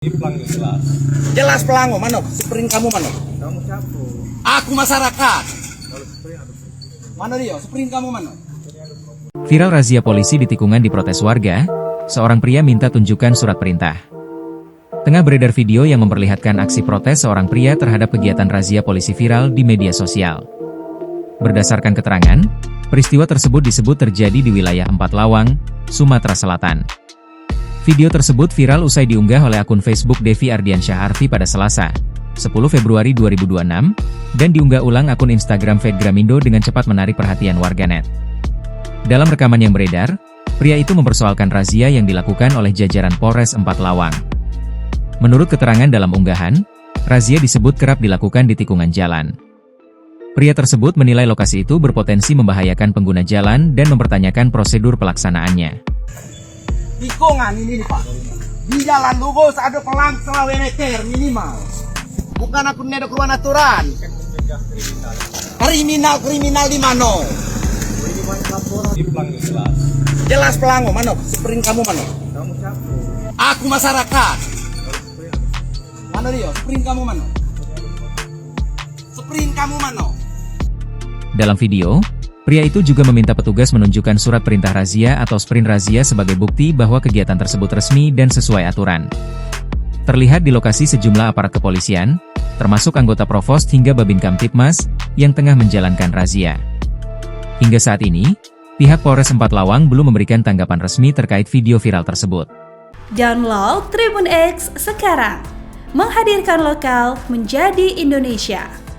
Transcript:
Pelang jelas. Jelas pelango, Manok. Sprint kamu, Manok. Kamu siapa? Aku masyarakat. Kalau sprint ada Mana dia? Sprint kamu, Manok. Viral razia polisi di tikungan diprotes warga, seorang pria minta tunjukkan surat perintah. Tengah beredar video yang memperlihatkan aksi protes seorang pria terhadap kegiatan razia polisi viral di media sosial. Berdasarkan keterangan, peristiwa tersebut disebut terjadi di wilayah Empat Lawang, Sumatera Selatan. Video tersebut viral usai diunggah oleh akun Facebook Devi Ardiansyah Arfi pada Selasa, 10 Februari 2026, dan diunggah ulang akun Instagram Fedgramindo dengan cepat menarik perhatian warganet. Dalam rekaman yang beredar, pria itu mempersoalkan razia yang dilakukan oleh jajaran Polres Empat Lawang. Menurut keterangan dalam unggahan, razia disebut kerap dilakukan di tikungan jalan. Pria tersebut menilai lokasi itu berpotensi membahayakan pengguna jalan dan mempertanyakan prosedur pelaksanaannya. Tikungan ini nih, Pak. Di jalan Lubos ada pelang selawe meter minimal. Bukan aku nedok ruang aturan. Kriminal di mana? di pelang jelas. Jelas pelango, Manok. Sprint kamu, Manok. Kamu siapa? Aku masyarakat. Kalau sprint ada Mana dia? Sprint kamu, Manok. Sprint kamu, Manok. Dalam video, pria itu juga meminta petugas menunjukkan surat perintah razia atau sprint razia sebagai bukti bahwa kegiatan tersebut resmi dan sesuai aturan. Terlihat di lokasi sejumlah aparat kepolisian, termasuk anggota Provos hingga Babin Kamtibmas, yang tengah menjalankan razia. Hingga saat ini, pihak Polres Empat Lawang belum memberikan tanggapan resmi terkait video viral tersebut. Download Tribun X sekarang, menghadirkan lokal menjadi Indonesia.